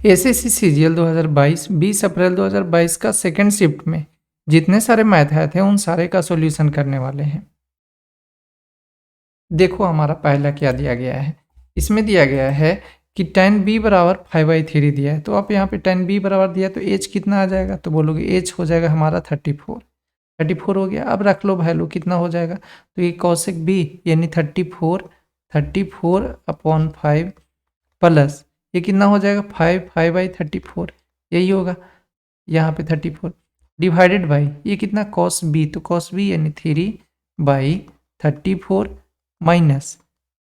SSC CGL 2022 20 अप्रैल 2022 का second shift में जितने सारे मैथ आए थे उन सारे का सॉल्यूशन करने वाले हैं। देखो हमारा पहला क्या दिया गया है, इसमें दिया गया है कि tan b बराबर 5/3 दिया है। तो आप यहाँ पे tan b बराबर दिया तो h कितना आ जाएगा, तो बोलोगे h हो जाएगा हमारा 34 हो गया। अब रख लो वैल्यू कितना हो जाएगा, तो ये cosec b यानी 34/5 प्लस ये कितना हो जाएगा 5/34 यही होगा यहाँ पे 34 डिवाइडेड बाई ये कितना cos b, तो cos b यानी 3/34 माइनस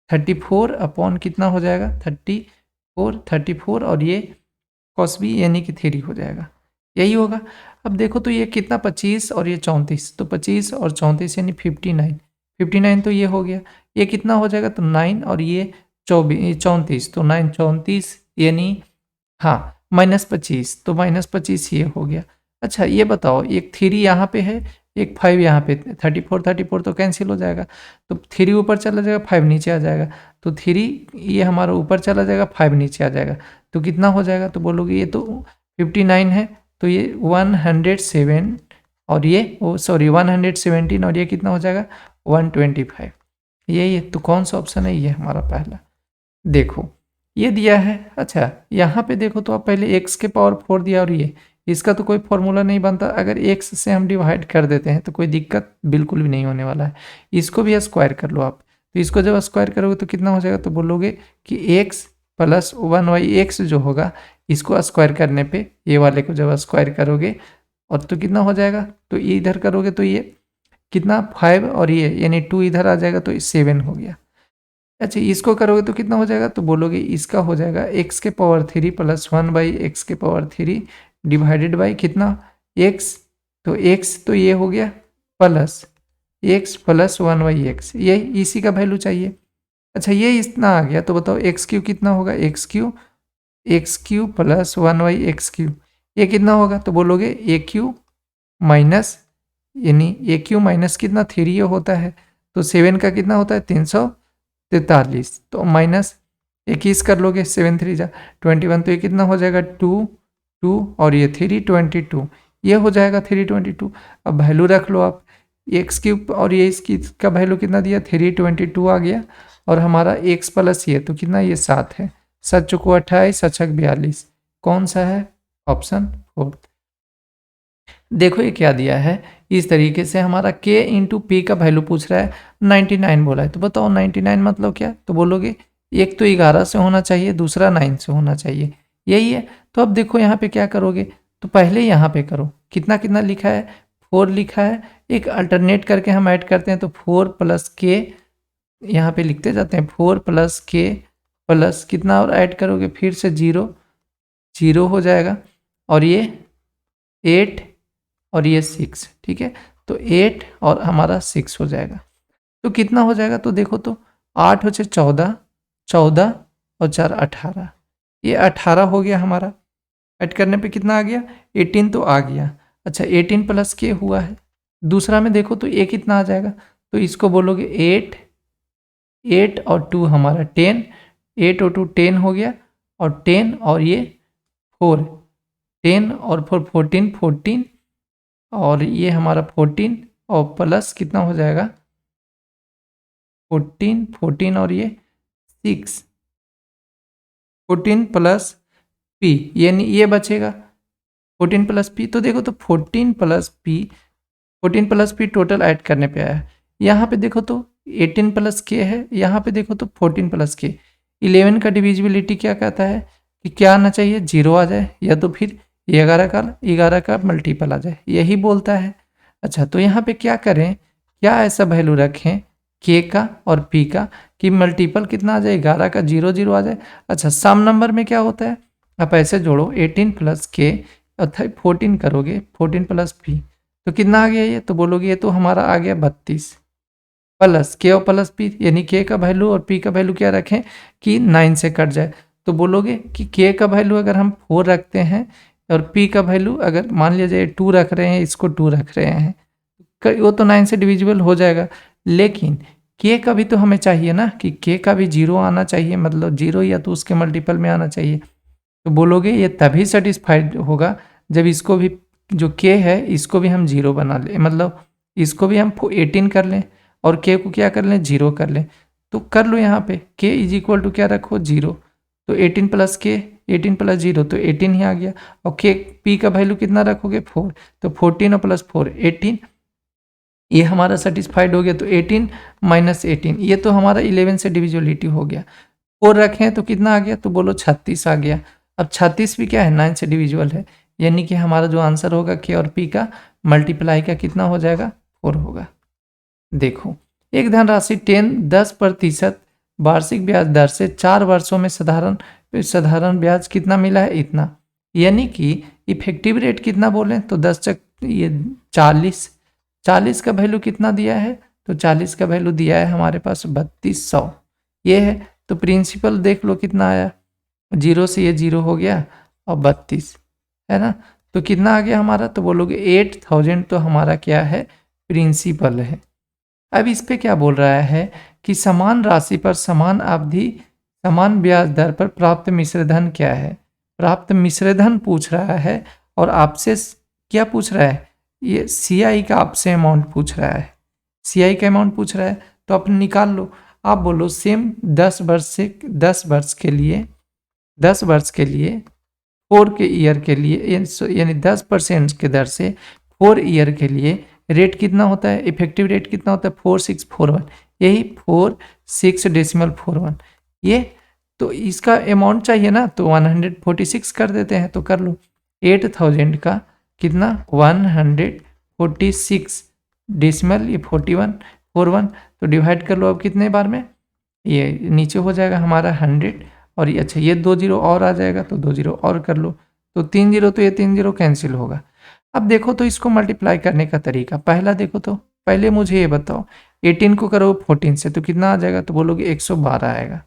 34 अपॉन कितना हो जाएगा 34 और ये cos b यानी कि 3 हो जाएगा, यही होगा। अब देखो तो ये कितना 25 और ये 34, तो 25 और 34 यानी 59 तो ये हो गया। ये कितना हो जाएगा तो 9 और ये 34 तो 9 34 यानी हाँ -25 तो -25 ये हो गया। अच्छा ये बताओ एक 3 यहाँ पे है एक 5 यहाँ पे 34 तो कैंसिल हो जाएगा, तो 3 ऊपर चला जाएगा 5 नीचे आ जाएगा, तो 3 ये हमारा ऊपर चला जाएगा 5 नीचे आ जाएगा, तो कितना हो जाएगा, तो बोलोगे ये तो 59 है तो ये 107 और ये 117 और ये कितना हो जाएगा 125, यही है। तो कौन सा ऑप्शन है, ये हमारा पहला। देखो ये दिया है। अच्छा यहाँ पे देखो तो आप पहले x के पावर 4 दिया और ये इसका तो कोई फॉर्मूला नहीं बनता, अगर x से हम डिवाइड कर देते हैं तो कोई दिक्कत बिल्कुल भी नहीं होने वाला है। इसको भी स्क्वायर कर लो आप, तो इसको जब स्क्वायर करोगे तो कितना हो जाएगा, तो बोलोगे कि x प्लस 1/x जो होगा इसको स्क्वायर करने पे ये वाले को जब स्क्वायर करोगे और तो कितना हो जाएगा, तो ये इधर करोगे तो ये कितना 5 और ये यानी 2 इधर आ जाएगा तो 7 हो गया। अच्छा इसको करोगे तो कितना हो जाएगा, तो बोलोगे इसका हो जाएगा x के पावर 3 प्लस 1/x के पावर 3 डिवाइडेड बाई कितना x, तो x तो ये हो गया प्लस x प्लस 1/x, ये इसी का वैल्यू चाहिए। अच्छा ये इतना आ गया तो बताओ x³ कितना होगा, x³ प्लस 1/x³, ये कितना होगा, तो बोलोगे a³ माइनस यानी a³ माइनस कितना 3 ये होता है, तो 7 का कितना होता है 343, तो माइनस 21 कर लोगे 7 3 जा 21, तो ये कितना हो जाएगा 2 और ये 322, ये हो जाएगा 322। अब वैल्यू रख लो आप, x³ और ये इसकी का वैल्यू कितना दिया 322 आ गया, और हमारा x प्लस ये तो कितना ये 7 है, 7 चौको 28 7 छक 42, कौन सा है ऑप्शन 4। देखो ये क्या दिया है, इस तरीके से हमारा k इंटू पी का वैल्यू पूछ रहा है, 99 बोला है, तो बताओ 99 मतलब क्या, तो बोलोगे एक तो 11 से होना चाहिए दूसरा 9 से होना चाहिए, यही है। तो अब देखो यहाँ पे क्या करोगे, तो पहले यहाँ पे करो कितना कितना लिखा है 4 लिखा है, एक अल्टरनेट करके हम ऐड करते हैं तो 4 प्लस के यहाँ पे लिखते जाते हैं 4 प्लस के प्लस कितना और ऐड करोगे फिर से 0 हो जाएगा, और ये 8 और ये 6, ठीक है, तो 8 और हमारा 6 हो जाएगा, तो कितना हो जाएगा, तो देखो तो 8 हो 14 14 और 4 18, ये 18 हो गया हमारा, ऐड करने पे कितना आ गया 18 तो आ गया। अच्छा 18 प्लस के हुआ है, दूसरा में देखो तो ये कितना आ जाएगा, तो इसको बोलोगे 8 और 2 हमारा 10, 8 और 2 10 हो गया, और 10 और ये 4 10 और 4 14 और ये हमारा 14 और प्लस कितना हो जाएगा 14 और ये 6 14 प्लस p यानी ये बचेगा 14 प्लस p, तो देखो तो 14 प्लस p टोटल ऐड करने पे आया है। यहाँ पे देखो तो 18 प्लस k है, यहाँ पे देखो तो 14 प्लस k। 11 का डिविजिबिलिटी क्या कहता है कि क्या आना चाहिए 0 आ जाए, या तो फिर 11 का मल्टीपल आ जाए, यही बोलता है। अच्छा तो यहाँ पे क्या करें, क्या ऐसा वैल्यू रखें k का और p का कि मल्टीपल कितना आ जाए 11 का 0 आ जाए। अच्छा सम नंबर में क्या होता है, आप ऐसे जोड़ो 18 प्लस k और 14 करोगे 14 प्लस p, तो कितना आ गया ये, तो बोलोगे ये तो हमारा आ गया 32 प्लस k और प्लस p, यानी k का वैल्यू और p का वैल्यू क्या रखें कि 9 से कट जाए, तो बोलोगे कि k का वैल्यू अगर हम 4 रखते हैं और p का वैल्यू अगर मान लिया जाए 2 रख रहे हैं, इसको 2 रख रहे हैं, वो तो 9 से डिविजिबल हो जाएगा, लेकिन k का भी तो हमें चाहिए ना कि k का भी 0 आना चाहिए, मतलब 0 या तो उसके मल्टीपल में आना चाहिए। तो बोलोगे ये तभी सेटिस्फाइड होगा जब इसको भी, जो के है इसको भी हम 0 बना लें, मतलब इसको भी हम 18 कर लें और के को क्या कर लें 0 कर लें। तो कर लो यहाँ पे के इज इक्वल टू क्या रखो 0, तो 18 प्लस के 18 प्लस 0 तो 18 ही आ गया। और के पी का वैल्यू कितना रखोगे 4, तो 14 और प्लस 4 18, ये हमारा सेटिस्फाइड हो गया। तो 18 माइनस 18 ये तो हमारा 11 से डिविजिबिलिटी हो गया। 4 रखें तो कितना आ गया, तो बोलो 36 आ गया। अब 36 भी क्या है 9 से डिविजिबल है, यानी कि हमारा जो आंसर होगा के और पी का मल्टीप्लाई का कितना हो जाएगा 4 होगा। देखो एक धनराशि 10% वार्षिक ब्याज दर से 4 वर्षों में साधारण ब्याज कितना मिला है इतना, यानी कि इफेक्टिव रेट कितना बोले तो 10 चक ये 40 का वैल्यू कितना दिया है, तो 40 का वैल्यू दिया है हमारे पास 3200 ये है। तो प्रिंसिपल देख लो कितना आया, 0 से ये 0 हो गया और 32 है ना, तो कितना आ गया हमारा, तो बोलोगे 8000 तो हमारा क्या है प्रिंसिपल है। अब इस पे क्या बोल रहा है कि समान राशि पर समान अवधि समान ब्याज दर पर प्राप्त मिश्रधन क्या है, प्राप्त मिश्रधन पूछ रहा है और आपसे क्या पूछ रहा है, ये सीआई का आपसे अमाउंट पूछ रहा है, सीआई का अमाउंट पूछ रहा है। तो आप निकाल लो, आप बोलो सेम 10 वर्ष के लिए 4 के ईयर के लिए यानी 10% के दर से 4 ईयर के लिए रेट कितना होता है, इफेक्टिव रेट कितना होता है 4641, यही 46.41 ये। तो इसका अमाउंट चाहिए ना, तो 146 कर देते हैं, तो कर लो 8000 का कितना 146 डेसिमल ये 41 तो डिवाइड कर लो अब कितने बार में, ये नीचे हो जाएगा हमारा 100 और ये अच्छा ये 2 जीरो और आ जाएगा, तो 2 जीरो और कर लो, तो 3 जीरो, तो ये 3 जीरो कैंसिल होगा। अब देखो तो इसको मल्टीप्लाई करने का तरीका, पहला देखो तो पहले मुझे ये बताओ 18 को करो 14 से तो कितना आ जाएगा, तो बोलोगे 112 आएगा।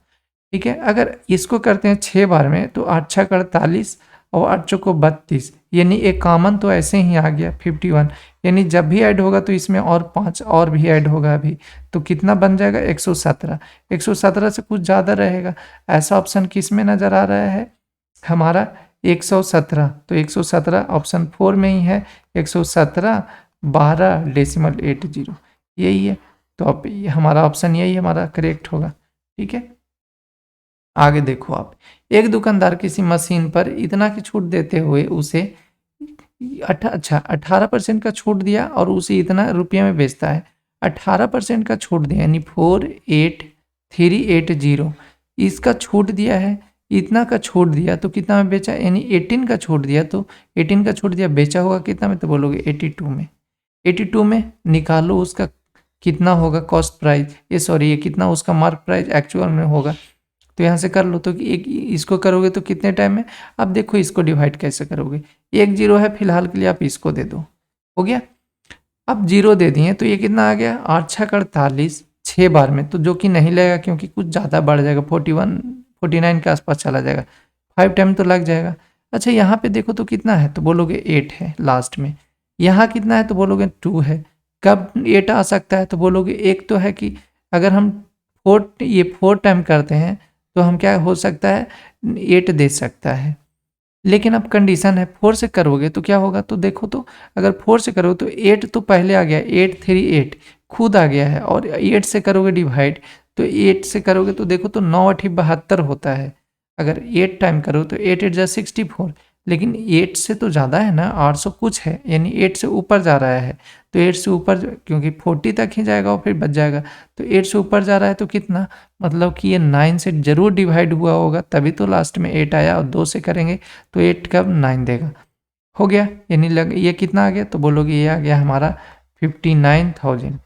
ठीक है, अगर इसको करते हैं 6 बार में तो 8 छक 48 और 8 चौको 32, यानी एक कॉमन तो ऐसे ही आ गया 51, यानी जब भी ऐड होगा तो इसमें और 5 और भी ऐड होगा अभी, तो कितना बन जाएगा 117। 117 से कुछ ज़्यादा रहेगा, ऐसा ऑप्शन किस में नज़र आ रहा है हमारा 117, तो 117 ऑप्शन 4 में ही है, 117 12.80 यही है। तो अब हमारा ऑप्शन यही हमारा करेक्ट होगा। ठीक है, आगे देखो आप, एक दुकानदार किसी मशीन पर इतना की छूट देते हुए उसे 18% का छूट दिया और उसे इतना रुपये में बेचता है, 18% का छूट दिया यानी 48380 इसका छूट दिया है, इतना का छूट दिया तो कितना में बेचा, यानी 18 का छूट दिया, तो 18 का छूट दिया बेचा होगा कितना में, तो बोलोगे 82 में। 82 में निकालो उसका कितना होगा कॉस्ट प्राइस, ये सॉरी ये कितना उसका मार्क प्राइस एक्चुअल में होगा, तो यहाँ से कर लो। तो एक इसको करोगे तो कितने टाइम में, अब देखो इसको डिवाइड कैसे करोगे, 1 जीरो है फिलहाल के लिए, आप इसको दे दो, हो गया। अब जीरो दे दिए तो ये कितना आ गया 8 छक 48 6 बार में, तो जो कि नहीं लगेगा क्योंकि कुछ ज़्यादा बढ़ जाएगा 41 49 के आसपास चला जाएगा, 5 टाइम तो लग जाएगा। अच्छा यहाँ पे देखो तो कितना है, तो बोलोगे 8 है लास्ट में, यहाँ कितना है तो बोलोगे 2 है, कब 8 आ सकता है, तो बोलोगे एक तो है कि अगर हम 4 टाइम करते हैं तो हम क्या हो सकता है 8 दे सकता है, लेकिन अब कंडीशन है 4 से करोगे तो क्या होगा, तो देखो तो अगर 4 से करोगे तो 8 तो पहले आ गया 838 खुद आ गया है, और 8 से करोगे डिवाइड तो 8 से करोगे तो देखो तो 9 8 72 होता है, अगर 8 टाइम करो तो 8 8 जा 64, लेकिन 8 से तो ज़्यादा है ना 800 कुछ है, यानी 8 से ऊपर जा रहा है, तो 8 से ऊपर क्योंकि 40 तक ही जाएगा और फिर बच जाएगा, तो 8 से ऊपर जा रहा है तो कितना, मतलब कि ये 9 से जरूर डिवाइड हुआ होगा तभी तो लास्ट में 8 आया, और 2 से करेंगे तो 8 कब 9 देगा, हो गया। यानी ये कितना आ गया, तो बोलोगे ये आ गया हमारा 59,000।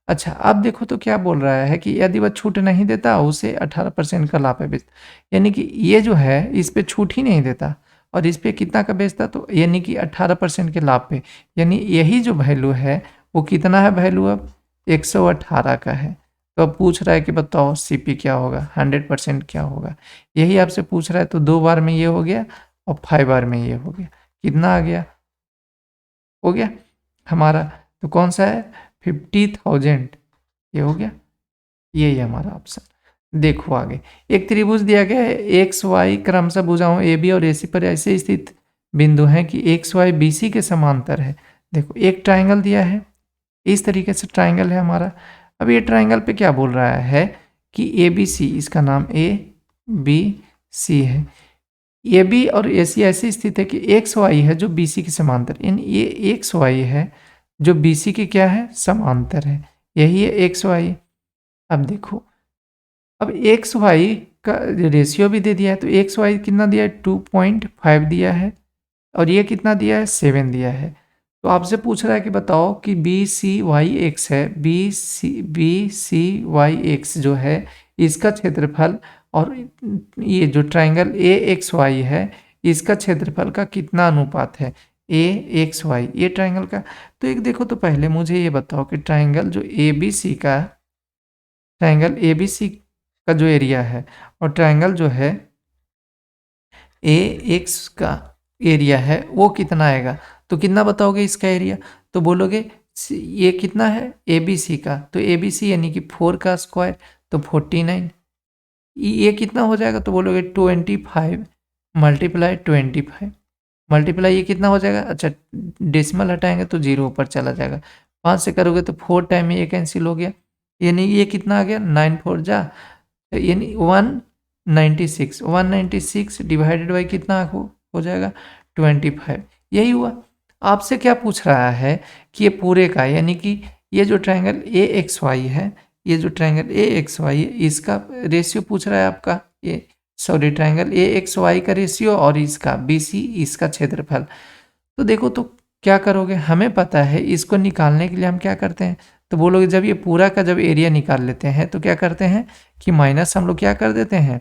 अच्छा अब देखो तो क्या बोल रहा है कि यदि वह छूट नहीं देता उसे 18% का लाभ है बेचता, यानी कि ये जो है इस पे छूट ही नहीं देता और इस पे कितना का बेचता, तो यानी कि 18% के लाभ पे, यानी यही जो वैल्यू है वो कितना है वैल्यू अब 118 का है। तो अब पूछ रहा है कि बताओ सीपी क्या होगा 100% क्या होगा, यही आपसे पूछ रहा है। तो 2 बार में ये हो गया और 5 बार में ये हो गया, कितना आ गया, हो गया हमारा, तो कौन सा है 50,000 ये हो गया, यही हमारा ऑप्शन। देखो आगे, एक त्रिभुज दिया गया है, एक्स वाई क्रमशः भुजाओं ए बी और ए सी पर ऐसे स्थित बिंदु हैं कि एक्स वाई बी सी के समांतर है। देखो एक ट्राइंगल दिया है, इस तरीके से ट्राइंगल है हमारा। अब ये ट्राइंगल पे क्या बोल रहा है कि ए बी सी, इसका नाम ए बी सी है। ए बी और ए सी ऐसी स्थित है कि एक्स वाई है जो बी सी के समांतर, यानी ये एक्स वाई है जो बी सी के क्या है, समांतर है। यही है एक्स वाई। अब देखो, अब एक्स वाई का रेशियो भी दे दिया है, तो एक्स वाई कितना दिया है, 2.5 दिया है, और ये कितना दिया है, 7 दिया है। तो आपसे पूछ रहा है कि बताओ कि बी सी वाई एक्स है, बी सी वाई एक्स जो है इसका क्षेत्रफल, और ये जो ट्राइंगल ए एक्स वाई है इसका क्षेत्रफल का कितना अनुपात है, ए एक्स वाई, ये ट्राइंगल का। तो एक देखो, तो पहले मुझे ये बताओ कि ट्राइंगल जो ए बी सी का, ट्राइंगल ए बी सी का जो एरिया है और ट्राइंगल जो है ए एक्स का एरिया है वो कितना आएगा। तो कितना बताओगे इसका एरिया, तो बोलोगे ये कितना है ए बी सी का, तो ए बी सी यानी कि 4 का स्क्वायर, तो 49। ये कितना हो जाएगा, तो बोलोगे 25 मल्टीप्लाई 25 मल्टीप्लाई ये कितना हो जाएगा, अच्छा डेसिमल हटाएंगे तो 0 ऊपर चला जाएगा, 5 से करोगे तो 4 टाइम में ये कैंसिल हो गया, यानी ये कितना आ गया, 9 4 जा, यानी 196 डिवाइडेड बाई कितना हो जाएगा, 25। यही हुआ। आपसे क्या पूछ रहा है कि ये पूरे का, यानी कि ये जो ट्रायंगल ए एक्स वाई है, ये जो ट्रायंगल ए एक्स वाई है इसका रेशियो पूछ रहा है आपका, ये sorry triangle A X Y का रेशियो और इसका बी सी, इसका क्षेत्रफल। तो देखो, तो क्या करोगे, हमें पता है इसको निकालने के लिए हम क्या करते हैं, तो बोलोगे जब ये पूरा का जब एरिया निकाल लेते हैं तो क्या करते हैं कि माइनस हम लोग क्या कर देते हैं,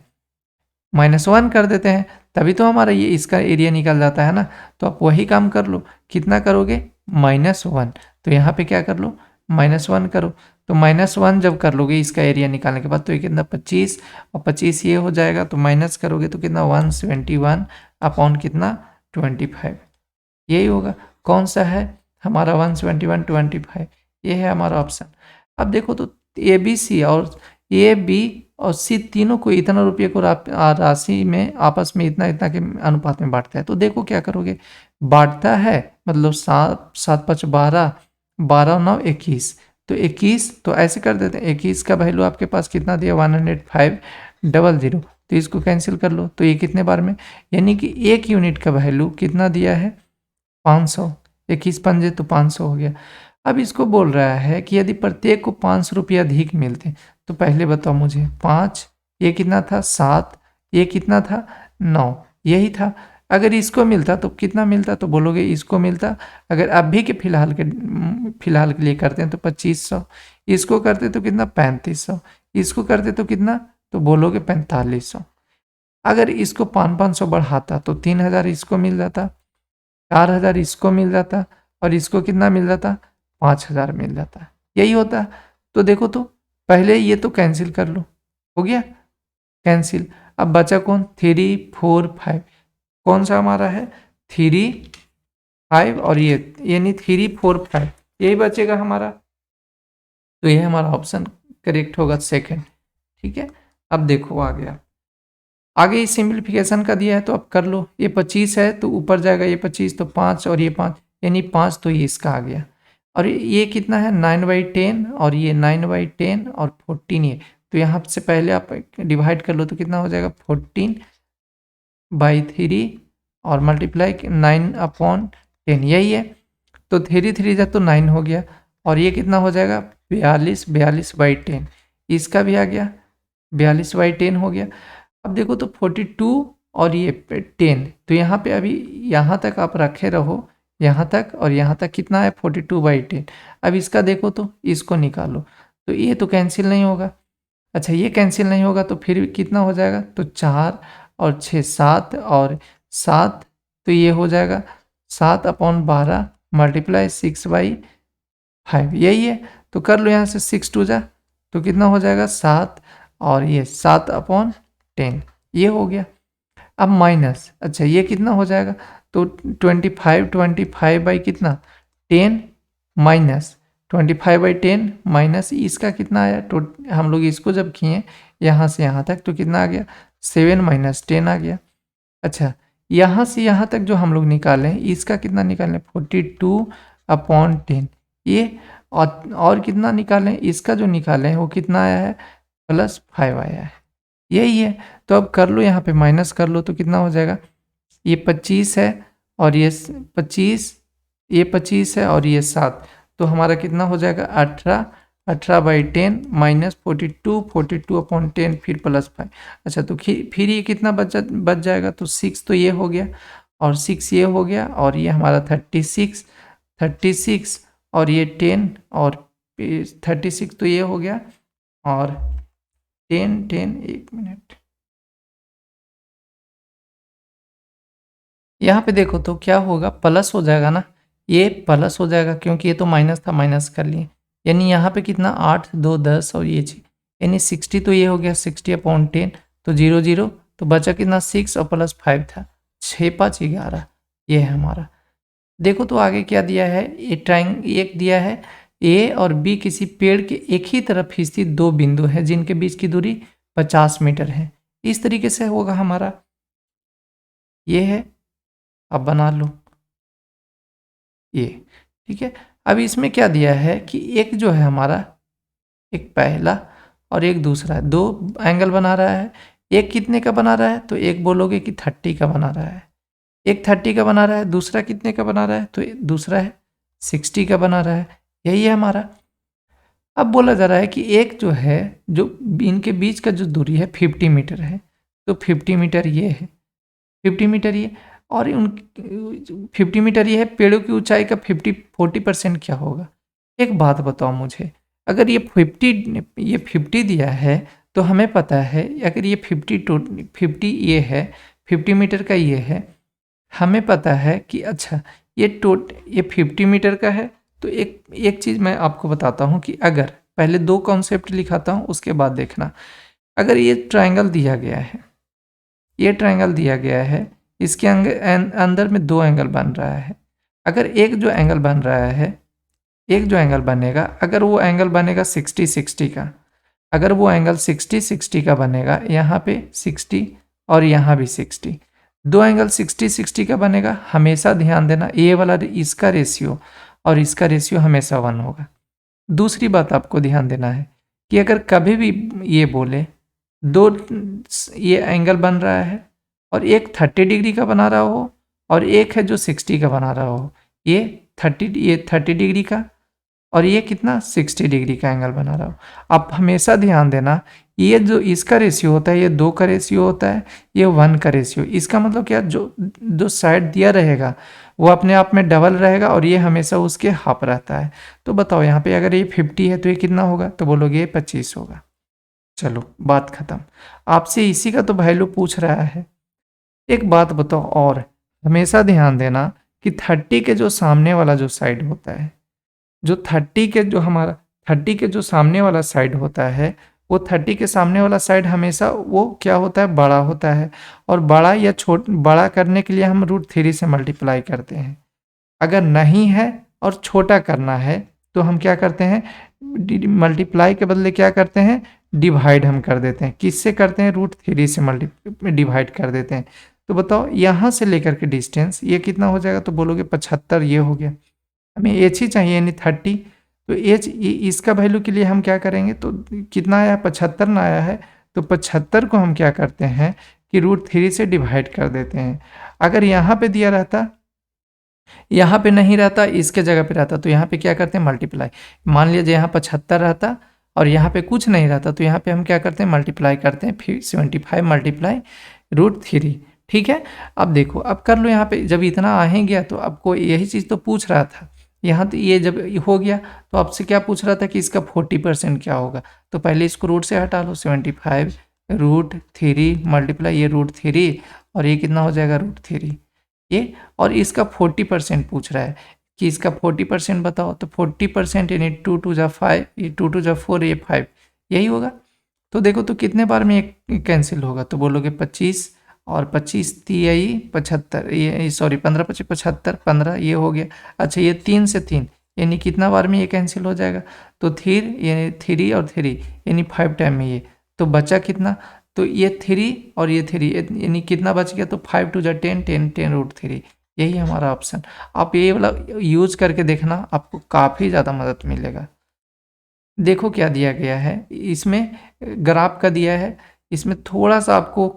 -1 कर देते हैं, तभी तो हमारा ये इसका एरिया निकल जाता है ना। तो आप वही काम कर लो, कितना करोगे, -1, तो यहाँ पे क्या कर लो, -1 करो। तो -1 जब कर लोगे इसका एरिया निकालने के बाद, तो ये कितना 25, और 25 ये हो जाएगा, तो माइनस करोगे तो कितना 171 अपॉन कितना 25, यही होगा। कौन सा है हमारा 171 25, ये है हमारा ऑप्शन। अब देखो, तो ए बी सी और ए बी और सी तीनों को इतना रुपये को राशि में आपस में इतना इतना के अनुपात में बांटता है। तो देखो क्या करोगे, बांटता है मतलब 7 7 5 12, 12 9 21, तो 21, तो ऐसे कर देते हैं, 21 का वैल्यू आपके पास कितना दिया 10500, तो इसको कैंसिल कर लो, तो ये कितने बार में, यानी कि एक यूनिट का वैल्यू कितना दिया है 500, 21 पंजे तो 500 हो गया। अब इसको बोल रहा है कि यदि प्रत्येक को 500 रुपये अधिक मिलते, तो पहले बताओ मुझे 5, ये कितना था 7, ये कितना था 9, यही था। अगर इसको मिलता तो कितना मिलता, तो बोलोगे इसको मिलता, अगर अभी के फिलहाल के लिए करते हैं तो 2500, इसको करते तो कितना 3500, इसको करते तो कितना, तो बोलोगे 4500। अगर इसको 500 बढ़ाता तो 3000 इसको मिल जाता, 4000 इसको मिल जाता, और इसको कितना मिल जाता 5000 मिल जाता, यही होता। तो देखो, तो पहले ये तो कैंसिल कर लो, हो गया कैंसिल। अब बचा कौन, 3 4 5, कौन सा हमारा है 3 5, और ये यानी 3 4 5 यही बचेगा हमारा। तो ये हमारा ऑप्शन करेक्ट होगा सेकंड। ठीक है, अब देखो आ गया आगे, सिंप्लीफिकेशन का दिया है तो अब कर लो, ये 25 है तो ऊपर जाएगा ये 25, तो 5 और ये 5, यानी 5, तो ये इसका आ गया। और ये कितना है 9/10, और ये 9/10 और 14 ये, तो यहाँ से पहले आप डिवाइड कर लो तो कितना हो जाएगा 14/3 और मल्टीप्लाई 9/10, यही है। तो 3 3 जा तो 9 हो गया, और ये कितना हो जाएगा 42/10, इसका भी आ गया 42/10 हो गया। अब देखो, तो 42 और ये 10, तो यहाँ पे अभी यहाँ तक आप रखे रहो, यहाँ तक और यहाँ तक कितना है 42/10। अब इसका देखो, तो इसको निकालो, तो ये तो कैंसिल नहीं होगा। अच्छा, ये कैंसिल नहीं होगा तो फिर कितना हो जाएगा, तो 4 और 6 7 और 7, तो ये हो जाएगा 7/12 मल्टीप्लाई 6/5, यही है। तो कर लो यहाँ से 6 2 जा, तो कितना हो जाएगा 7, और ये 7/10, ये हो गया। अब माइनस, अच्छा ये कितना हो जाएगा, तो 25 बाई कितना 10 माइनस 25/10 माइनस इसका कितना आया, तो हम लोग इसको जब किए यहाँ से यहाँ तक तो कितना आ गया, 7 - 10 आ गया। अच्छा, यहाँ से यहाँ तक जो हम लोग निकालें इसका कितना निकालें, 42/10 ये, और कितना निकालें, इसका जो निकालें वो कितना आया है, +5 आया है, यही है। तो अब कर लो, यहाँ पे माइनस कर लो तो कितना हो जाएगा, ये 25 है और ये 25, ये 25 है और ये 7, तो हमारा कितना हो जाएगा 18, 18/10 माइनस 42, 42/10 फिर +5। अच्छा, तो फिर ये कितना बच जाएगा, तो 6 तो ये हो गया और 6 ये हो गया और ये हमारा 36, 36 और ये 10 और 36 तो ये हो गया और 10 10, एक मिनट, यहाँ पे देखो तो क्या होगा, प्लस हो जाएगा ना, ये प्लस हो जाएगा क्योंकि ये तो माइनस था, माइनस कर लिए, यानी यहाँ पे कितना 8 2 10 और ये चीज, यानी 60 तो ये हो गया 60/10, तो 0 0, तो बचा कितना 6 और +5 था, 6 5 11, ये है हमारा। देखो तो आगे क्या दिया है, ये एक दिया है, ए और बी किसी पेड़ के एक ही तरफ स्थित दो बिंदु हैं जिनके बीच की दूरी 50 मीटर है। इस तरीके से होगा हमारा, ये है, अब बना लो ये, ठीक है। अब इसमें क्या दिया है कि एक जो है हमारा, एक पहला और एक दूसरा, दो एंगल बना रहा है। एक कितने का बना रहा है, तो एक बोलोगे कि 30 का बना रहा है, एक 30 का बना रहा है, दूसरा कितने का बना रहा है, तो दूसरा है 60 का बना रहा है, यही है हमारा। अब बोला जा रहा है कि एक जो है, जो इनके बीच का जो दूरी है 50 मीटर है, तो 50 मीटर ये है, 50 मीटर ये, और उन 50 मीटर ये है, पेड़ों की ऊंचाई का 40% क्या होगा। एक बात बताओ मुझे, अगर ये 50 दिया है तो हमें पता है, अगर ये 50 ये है, 50 मीटर का ये है, हमें पता है कि अच्छा ये 50 मीटर का है। तो एक चीज़ मैं आपको बताता हूँ कि अगर पहले दो कॉन्सेप्ट लिखाता हूँ उसके बाद देखना, अगर ये ट्रायंगल दिया गया है, ये ट्रायंगल दिया गया है, इसके अंदर में दो एंगल बन रहा है, अगर एक जो एंगल बन रहा है, एक जो एंगल बनेगा, अगर वो एंगल बनेगा 60-60 का, अगर वो एंगल 60-60 का बनेगा, यहाँ पे 60 और यहाँ भी 60, दो एंगल 60-60 का बनेगा, हमेशा ध्यान देना ये वाला इसका रेशियो और इसका रेशियो हमेशा 1 होगा। दूसरी बात आपको ध्यान देना है कि अगर कभी भी ये बोले दो ये एंगल बन रहा है और एक 30 डिग्री का बना रहा हो और एक है जो 60 का बना रहा हो, ये 30 डिग्री का और ये कितना 60 डिग्री का एंगल बना रहा हो, आप हमेशा ध्यान देना ये जो इसका रेशियो होता है, ये 2 का रेशियो होता है, ये 1 का रेशियो। इसका मतलब क्या, जो साइड दिया रहेगा वो अपने आप में डबल रहेगा और ये हमेशा उसके हाफ रहता है। तो बताओ यहाँ पे अगर ये 50 है तो ये कितना होगा, तो बोलोगे ये 25 होगा। चलो बात खत्म, आपसे इसी का तो वैल्यू पूछ रहा है। एक बात बताओ, और हमेशा ध्यान देना कि 30 के जो सामने वाला जो साइड होता है, जो 30 के जो हमारा 30 के जो सामने वाला साइड होता है, वो 30 के सामने वाला साइड हमेशा वो क्या होता है, बड़ा होता है, और बड़ा या बड़ा करने के लिए हम √3 से मल्टीप्लाई करते हैं। अगर नहीं है और छोटा करना है तो हम क्या करते हैं, मल्टीप्लाई के बदले क्या करते हैं, डिवाइड हम कर देते हैं। किससे करते हैं, √3 से डिवाइड कर देते हैं। तो बताओ यहाँ से लेकर के डिस्टेंस ये कितना हो जाएगा, तो बोलोगे 75, ये हो गया। हमें एच ही चाहिए यानी 30, तो एच इसका वैल्यू के लिए हम क्या करेंगे, तो कितना आया 75 ना आया है, तो 75 को हम क्या करते हैं कि √3 से डिवाइड कर देते हैं। अगर यहाँ पे दिया रहता, यहाँ पे नहीं रहता, इसके जगह पे रहता, तो यहाँ पे क्या करते हैं मल्टीप्लाई। मान लीजिए यहाँ 75 रहता और यहाँ पे कुछ नहीं रहता, तो यहाँ पे हम क्या करते हैं मल्टीप्लाई करते हैं, फिर 75 मल्टीप्लाई √3, ठीक है। अब देखो, अब कर लो, यहाँ पे जब इतना आ ही गया तो आपको यही चीज़ तो पूछ रहा था। यहाँ तो ये जब हो गया तो आपसे क्या पूछ रहा था कि इसका 40% क्या होगा, तो पहले इसको रूट से हटा लो, 75 √3 मल्टीप्लाई ये √3 और ये कितना हो जाएगा √3 ये, और इसका 40% पूछ रहा है कि इसका 40% बताओ, तो 40% यानी 2 2 जा 5, ये 2 2 जा 4, ये 5, यही होगा। तो देखो तो कितने बार में ये कैंसिल होगा, तो बोलोगे 25 और 25 तिहाई 75, ये सॉरी 15 25 75 15, ये हो गया। अच्छा ये 3 से 3, यानी कितना बार में ये कैंसिल हो जाएगा, तो यानी 3 और 3 यानी 5 टाइम में ये, तो बचा कितना, तो ये 3 और ये 3 यानी कितना बच गया, तो 5 2 10 10 10√3, यही हमारा ऑप्शन। आप ये वाला यूज करके देखना, आपको काफ़ी ज़्यादा मदद मिलेगा। देखो क्या दिया गया है इसमें, ग्राफ का दिया है, इसमें थोड़ा सा आपको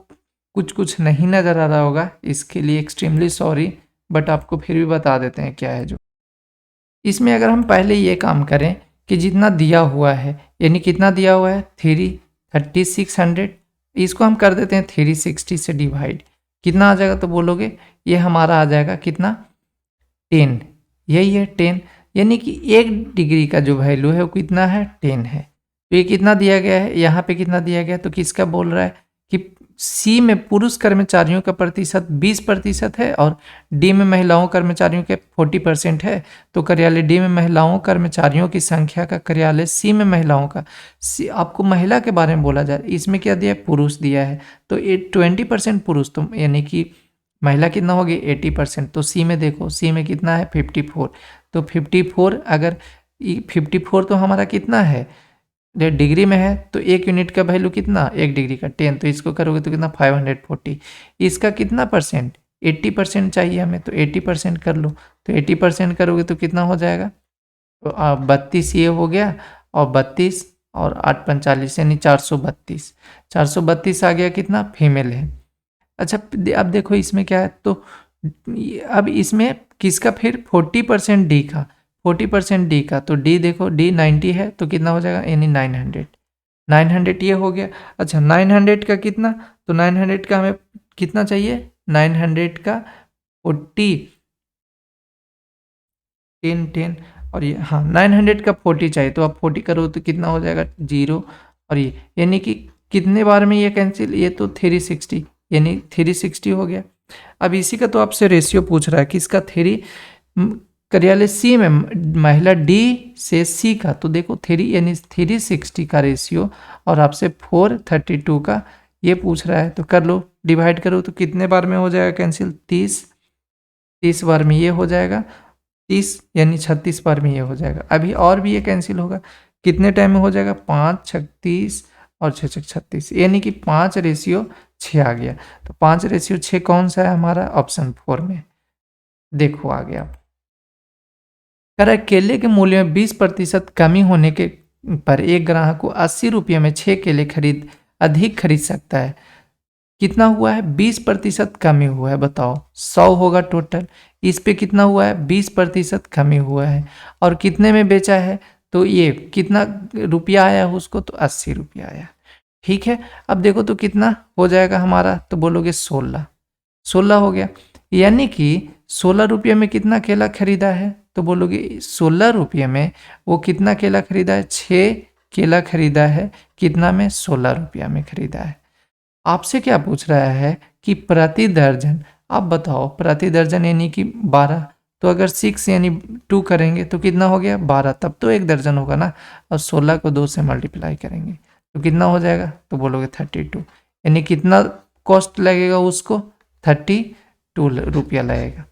कुछ कुछ नहीं नज़र आ रहा होगा, इसके लिए एक्सट्रीमली सॉरी, बट आपको फिर भी बता देते हैं क्या है जो। इसमें अगर हम पहले ये काम करें कि जितना दिया हुआ है, यानी कितना दिया हुआ है 3600, इसको हम कर देते हैं 360 से डिवाइड, कितना आ जाएगा, तो बोलोगे ये हमारा आ जाएगा कितना 10, यही है 10, यानी कि 1 डिग्री का जो वैल्यू है वो कितना है 10 है। तो ये कितना दिया गया है, यहाँ पे कितना दिया गया है, तो किसका बोल रहा है कि सी में पुरुष कर्मचारियों का प्रतिशत 20% है और डी में महिलाओं कर्मचारियों के 40% है। तो कार्यालय डी में महिलाओं कर्मचारियों की संख्या का कार्यालय सी में महिलाओं का, आपको महिला के बारे में बोला जा रहा है, इसमें क्या दिया है, पुरुष दिया है, तो 20% पुरुष, तो यानी कि महिला कितना होगी 80%। तो सी में देखो, सी में कितना है 54, तो 54 अगर 54 तो हमारा कितना है डिग्री में है, तो 1 यूनिट का वैल्यू कितना, 1 डिग्री का 10, तो इसको करोगे तो कितना 540, इसका कितना परसेंट 80% चाहिए हमें, तो 80% कर लो, तो 80% करोगे तो कितना हो जाएगा, तो 32 ये हो गया, और 32 और 8 45 यानी 432, 432 आ गया, कितना फीमेल है। अच्छा अब देखो इसमें क्या है, तो अब इसमें किसका फिर 40% डी का, 40% डी का, तो डी देखो डी 90 है, तो कितना हो जाएगा यानी 900, 900 ये हो गया। अच्छा 900 का कितना, तो 900 का हमें कितना चाहिए, 900 का 40 10 10 और ये हाँ 900 का 40 चाहिए, तो आप 40 करो तो कितना हो जाएगा 0, और ये यानी कि कितने बार में ये कैंसिल, ये तो 360 यानी 360 हो गया। अब इसी का तो आपसे रेशियो पूछ रहा है कि इसका कार्यालय सी में महिला डी से सी का, तो देखो 3 यानी 360 का रेशियो और आपसे 432 का ये पूछ रहा है, तो कर लो डिवाइड करो तो कितने बार में हो जाएगा कैंसिल, 30 बार में ये हो जाएगा, 30 यानी 36 बार में ये हो जाएगा। अभी और भी ये कैंसिल होगा, कितने टाइम में हो जाएगा, 5 36 और 6 36, यानी कि 5:6 आ गया। तो 5:6 कौन सा है हमारा, ऑप्शन 4 में। देखो आ गया, कह रहा है केले के मूल्य में 20% कमी होने के पर एक ग्राहक को 80 रुपये में 6 केले अधिक खरीद सकता है। कितना हुआ है, 20% कमी हुआ है, बताओ 100 होगा टोटल, इस पे कितना हुआ है 20% कमी हुआ है, और कितने में बेचा है, तो ये कितना रुपया आया है उसको, तो 80 रुपया आया। ठीक है, अब देखो तो कितना हो जाएगा हमारा, तो बोलोगे 16 हो गया, यानी कि 16 रुपये में कितना केला खरीदा है, तो बोलोगे 16 रुपये में वो कितना केला खरीदा है, 6 केला खरीदा है, कितना में 16 रुपया में खरीदा है। आपसे क्या पूछ रहा है कि प्रति दर्जन, आप बताओ प्रति दर्जन यानी कि 12, तो अगर 6 यानी 2 करेंगे तो कितना हो गया 12, तब तो 1 दर्जन होगा ना, और 16 को 2 से मल्टीप्लाई करेंगे तो कितना हो जाएगा, तो बोलोगे 32, यानी कितना कॉस्ट लगेगा उसको, 32 रुपया लगेगा।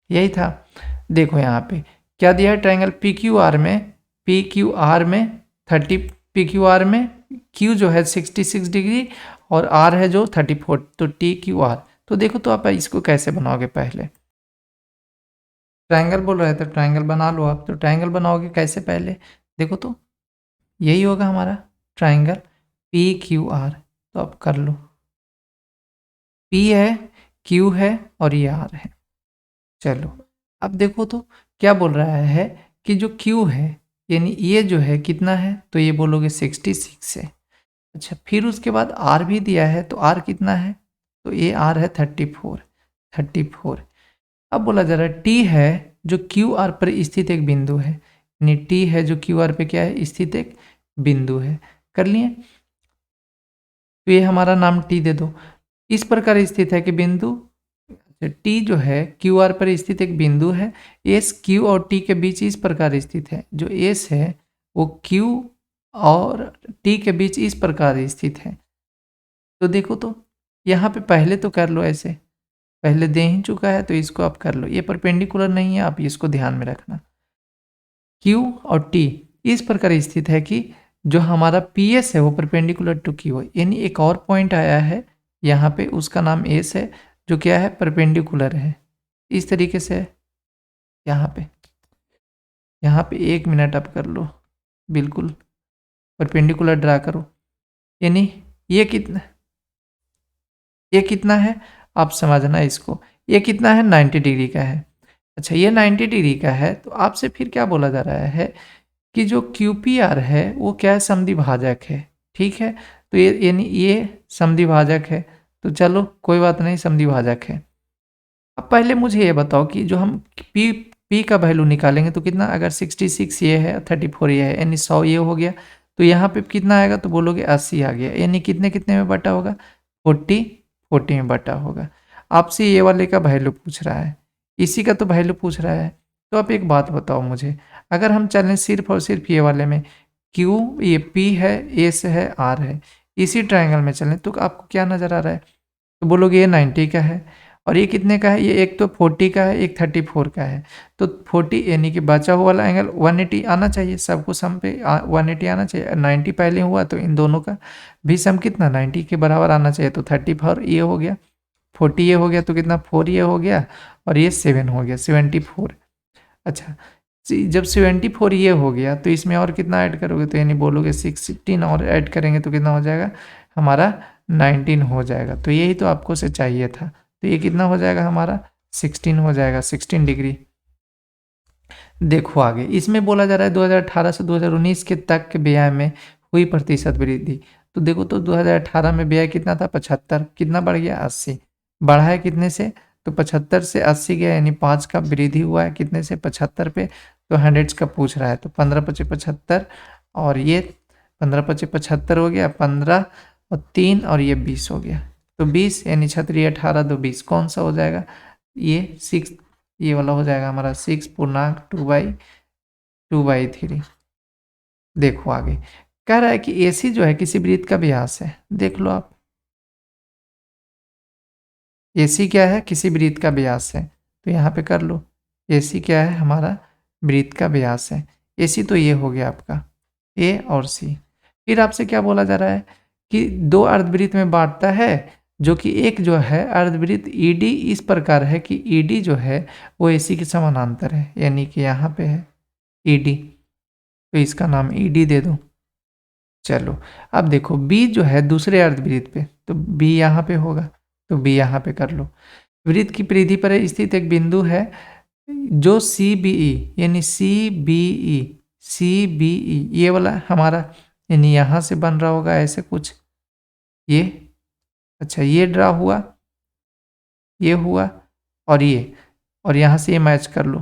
यही था। देखो यहाँ पे क्या दिया है, ट्रायंगल पी क्यू आर में 30, पी क्यू आर में क्यू जो है 66 डिग्री और आर है जो 34, तो टी क्यू आर। तो देखो तो आप इसको कैसे बनाओगे, पहले ट्रायंगल बोल रहे थे, ट्रायंगल बना लो आप, तो ट्रायंगल बनाओगे कैसे, पहले देखो तो यही होगा हमारा ट्रायंगल पी क्यू आर, तो आप कर लो, पी है, क्यू है और ये आर है। चलो अब देखो तो क्या बोल रहा है कि जो क्यू है यानी ये जो है कितना है, तो ये बोलोगे 66 है। अच्छा फिर उसके बाद आर भी दिया है, तो आर कितना है, तो ये आर है 34। अब बोला जा रहा है टी है जो क्यू आर पर स्थित एक बिंदु है, यानी टी है जो क्यू आर पे क्या है स्थित एक बिंदु है। कर लिए, तो ये हमारा नाम टी दे दो, इस प्रकार स्थित है कि बिंदु टी जो है क्यू आर पर स्थित एक बिंदु है, एस क्यू और टी के बीच इस प्रकार स्थित है, जो एस है वो क्यू और टी के बीच इस प्रकार स्थित है। तो देखो तो यहाँ पे पहले तो कर लो ऐसे, पहले दे ही चुका है तो इसको आप कर लो, ये परपेंडिकुलर नहीं है, आप इसको ध्यान में रखना Q और T इस प्रकार स्थित है कि जो हमारा PS है वो परपेंडिकुलर टू Q है, यानी एक और पॉइंट आया है यहाँ पे, उसका नाम S है, जो क्या है, परपेंडिकुलर है। इस तरीके से यहाँ पे 1 मिनट आप कर लो, बिल्कुल परपेंडिकुलर ड्रा करो, यानी ये कितना है आप समझना इसको, ये कितना है, 90 डिग्री का है। अच्छा, ये 90 डिग्री का है, तो आपसे फिर क्या बोला जा रहा है कि जो QPR है वो क्या है, समद्विभाजक है। ठीक है, तो ये यानी ये समद्विभाजक है, तो चलो कोई बात नहीं, समद्विभाजक है। अब पहले मुझे ये बताओ कि जो हम P का वैल्यू निकालेंगे तो कितना, अगर 66 ये है, 34 ये है, यानी 100 ये हो गया, तो यहाँ पे कितना आएगा, तो बोलोगे 80 आ गया, यानी कितने कितने में बटा होगा, 40 में बटा होगा। आपसे ये वाले का वैल्यू पूछ रहा है, इसी का तो वैल्यू पूछ रहा है। तो आप एक बात बताओ मुझे, अगर हम चलें सिर्फ और सिर्फ ये वाले में, Q ये P है, S है, R है, इसी ट्रायंगल में चलें तो आपको क्या नज़र आ रहा है, तो बोलोगे ये 90 का है, और ये कितने का है, ये एक तो 40 का है, एक 34 का है, तो 40 यानी कि बचा हुआ वाला एंगल 180 आना चाहिए, सबको सम पे 180 आना चाहिए। 90 पहले हुआ तो इन दोनों का भी सम कितना 90 के बराबर आना चाहिए, तो 34 ये हो गया, 40 ये हो गया, तो कितना 4 ये हो गया, और ये 7 हो गया, 74। अच्छा, जब 74 ये हो गया तो इसमें और कितना ऐड करोगे, तो यानी बोलोगे 16 और ऐड करेंगे तो कितना हो जाएगा हमारा 19 हो जाएगा। तो यही तो आपको से चाहिए था, तो ये कितना हो जाएगा हमारा 16 हो जाएगा, 16 डिग्री। देखो आगे इसमें बोला जा रहा है 2018 से 2019 के तक के व्यय में हुई प्रतिशत वृद्धि। तो देखो, तो 2018 में व्यय कितना था, 75, कितना बढ़ गया 80, बढ़ा है कितने से, तो 75 से 80 गया, यानी 5 का वृद्धि हुआ है कितने से, 75 पे, तो हंड्रेड्स का पूछ रहा है, तो 15 पचे 75, और ये 15 पचे 75 हो गया, 15 और 3 और ये 20 हो गया, तो 20 यानी 36 18 तो 20 कौन सा हो जाएगा, ये 6, ये वाला हो जाएगा हमारा 6 पूर्णांक 2/3। देखो आगे कह रहा है कि AC जो है किसी वृत्त का व्यास है, देख लो आप, AC क्या है, किसी वृत्त का व्यास है, तो यहाँ पे कर लो, AC क्या है, हमारा वृत्त का व्यास है। AC तो ये हो गया आपका A और C। फिर आपसे क्या बोला जा रहा है कि दो अर्धवृत्त में बांटता है, जो कि एक जो है अर्धवृत्त ED इस प्रकार है कि ED जो है वो AC के समानांतर है, यानी कि यहाँ पे है ED, तो इसका नाम ED दे दो। चलो अब देखो B जो है दूसरे अर्धवृत्त पे, तो B यहाँ पे होगा, तो B यहाँ पे कर लो। वृत्त की परिधि पर स्थित एक बिंदु है जो CBE, यानी CBE ये वाला हमारा, यानी यहाँ से बन रहा होगा ऐसे कुछ, ये अच्छा ये ड्रा हुआ, ये हुआ, और ये, और यहाँ से ये मैच कर लो,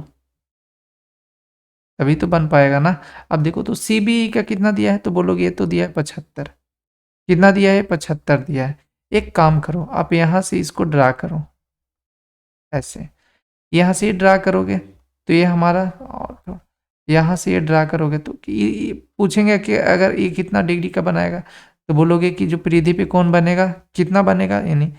तभी तो बन पाएगा ना। अब देखो तो CBE का कितना दिया है, तो बोलोगे ये तो दिया है 75, कितना दिया है, 75 दिया है। एक काम करो, आप यहाँ से इसको ड्रा करो, ऐसे यहाँ से ये ड्रा करोगे तो ये हमारा, और यहाँ से ये ड्रा करोगे तो पूछेंगे कि अगर ये कितना डिग्री का बनाएगा, तो बोलोगे कि जो परिधि पे कोण बनेगा कितना बनेगा, यानी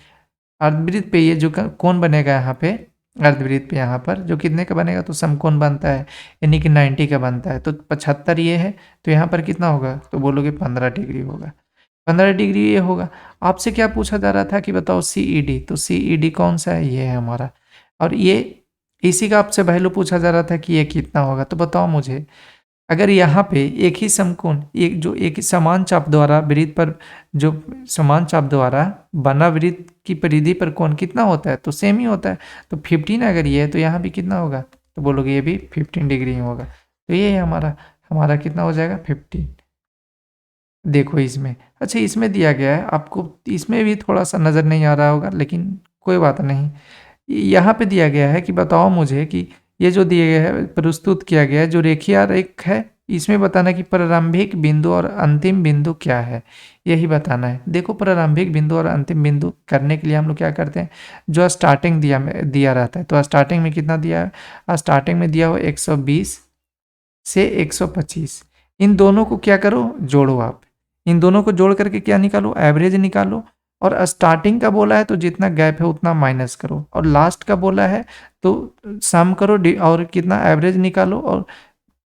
अर्धवृत्त पे ये जो कोण बनेगा यहाँ पे, अर्धवृत्त पे यहाँ पर जो कितने का बनेगा, तो समकोण बनता है, यानी कि 90 का बनता है, तो 75 ये है, तो यहाँ पर कितना होगा, तो बोलोगे 15 डिग्री होगा, 15 डिग्री ये होगा। आपसे क्या पूछा जा रहा था कि बताओ CED, तो CED कौन सा है, ये है हमारा, और ये इसी का आपसे वैल्यू पूछा जा रहा था कि ये कितना होगा। तो बताओ मुझे, अगर यहाँ पे एक ही समकोण, एक ही समान चाप द्वारा वृत्त पर, जो समान चाप द्वारा बना वृत्त की परिधि पर कोण कितना होता है, तो सेम ही होता है, तो 15 अगर ये है तो यहाँ भी कितना होगा, तो बोलोगे ये भी 15 डिग्री ही होगा, तो ये हमारा हमारा कितना हो जाएगा 15। देखो इसमें, अच्छा इसमें दिया गया है आपको, इसमें भी थोड़ा सा नज़र नहीं आ रहा होगा, लेकिन कोई बात नहीं, यहाँ पे दिया गया है कि बताओ मुझे कि ये जो दिया गया है, प्रस्तुत किया गया है जो रेखीय आरेख है, इसमें बताना कि प्रारंभिक बिंदु और अंतिम बिंदु क्या है, यही बताना है। देखो प्रारंभिक बिंदु और अंतिम बिंदु करने के लिए हम लोग क्या करते हैं, जो स्टार्टिंग दिया रहता है, तो स्टार्टिंग में कितना दिया है, स्टार्टिंग में दिया हो 120 से 125, इन दोनों को क्या करो, जोड़ो आप, इन दोनों को जोड़ करके क्या निकालो, एवरेज निकालो, और स्टार्टिंग का बोला है तो जितना गैप है उतना माइनस करो, और लास्ट का बोला है तो सम करो और कितना एवरेज निकालो, और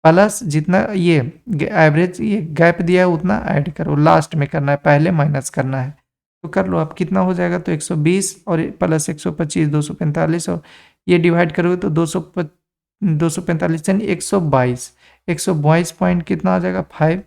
प्लस जितना ये एवरेज ये गैप दिया है उतना ऐड करो, लास्ट में करना है, पहले माइनस करना है। तो कर लो, अब कितना हो जाएगा, तो 120 और प्लस 125 245, और ये डिवाइड करोगे तो 245 यानी 122, 122 पॉइंट कितना आ जाएगा 5,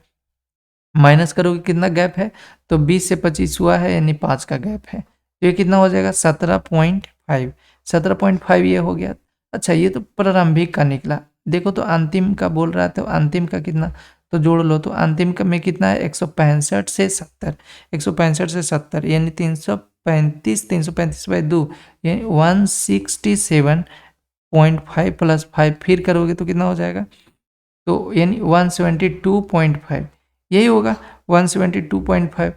माइनस करोगे कितना गैप है, तो 20 से 25 हुआ है यानी 5 का गैप है, तो ये कितना हो जाएगा 17.5, 17.5 ये हो गया। अच्छा ये तो प्रारंभिक का निकला, देखो तो अंतिम का बोल रहा था, अंतिम का कितना, तो जोड़ लो, तो अंतिम का में कितना है 165 से 70, 165 से 70 यानी 335, 335 बाई 2 यानी 167.5 प्लस 5 फिर करोगे तो कितना हो जाएगा, तो यानी 172.5 यही होगा 172.5,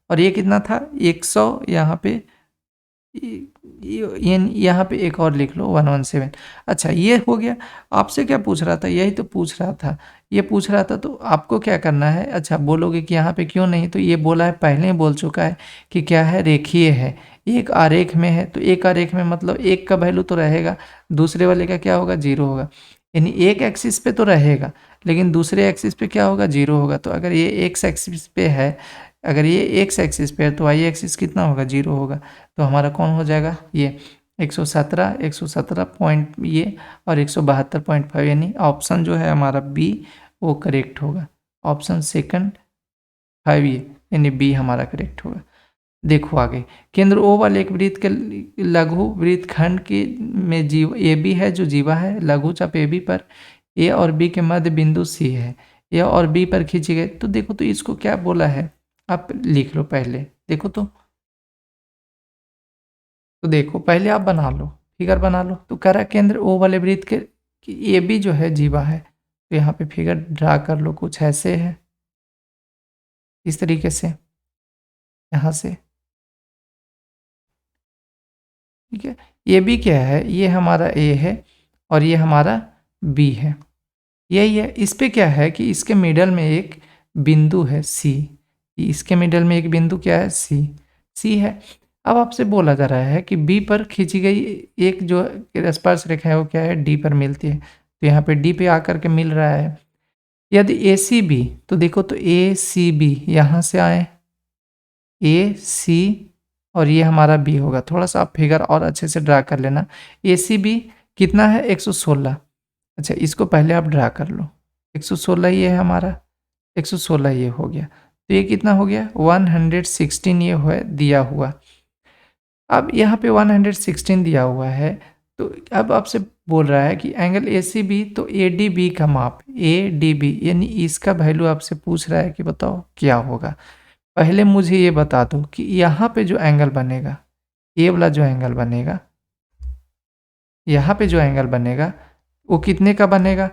और ये कितना था 100, यहाँ पे यहाँ पे एक और लिख लो 117। अच्छा ये हो गया। आपसे क्या पूछ रहा था, यही तो पूछ रहा था, ये पूछ रहा था, तो आपको क्या करना है, अच्छा बोलोगे कि यहाँ पे क्यों नहीं, तो ये बोला है, पहले ही बोल चुका है कि क्या है, रेखीय है, एक आरेख में है, तो एक आरेख में मतलब एक का वैल्यू तो रहेगा, दूसरे वाले का क्या होगा, जीरो होगा, यानी एक एक्सिस पे तो रहेगा लेकिन दूसरे एक्सिस पे क्या होगा, जीरो होगा। तो अगर ये एक्स एक्सिस पे है, अगर ये एक्स एक्सिस पे है तो वाई एक्सिस कितना होगा, जीरो होगा। तो हमारा कौन हो जाएगा, ये 117, 117 पॉइंट ये, और 172.5 यानी ऑप्शन जो है हमारा बी वो करेक्ट होगा, ऑप्शन सेकंड 5 ये यानी बी हमारा करेक्ट होगा। देखो आगे, केंद्र ओ वाले एक वृत्त के लघु वृत्तखंड के में जीव ए बी है, जो जीवा है, लघु चाप ए बी पर ए और बी के मध्य बिंदु सी है, ए और बी पर खींचे गए। तो देखो तो इसको क्या बोला है, आप लिख लो पहले, देखो तो देखो पहले आप बना लो, फिगर बना लो। तो कह रहा है केंद्र ओ वाले वृत्त के ए बी जो है जीवा है, तो यहाँ पे फिगर ड्रा कर लो, कुछ ऐसे है, इस तरीके से, यहाँ से, ठीक है। ये बी क्या है, ये हमारा ए है और ये हमारा बी है, यही है। इस पे क्या है कि इसके मिडल में एक बिंदु है सी, इसके मिडल में एक बिंदु क्या है, सी, सी है। अब आपसे बोला जा रहा है कि बी पर खींची गई एक जो स्पर्श रेखा है वो क्या है, डी पर मिलती है, तो यहाँ पे डी पे आकर के मिल रहा है। यदि ए सी बी, तो देखो तो ए सी बी यहाँ से आए, ए सी और ये हमारा बी होगा, थोड़ा सा आप फिगर और अच्छे से ड्रा कर लेना। ए सी बी कितना है 116, अच्छा इसको पहले आप ड्रा कर लो, 116 ये है हमारा, 116 ये हो गया, तो ये कितना हो गया 116 ये है दिया हुआ। अब यहाँ पे 116 दिया हुआ है, तो अब आपसे बोल रहा है कि एंगल ए सी बी, तो ए डी बी का माप, ए डी बी यानी इसका वैल्यू आपसे पूछ रहा है कि बताओ क्या होगा। पहले मुझे ये बता दो कि यहाँ पे जो एंगल बनेगा, ये वाला जो एंगल बनेगा, यहाँ पे जो एंगल बनेगा वो कितने का बनेगा,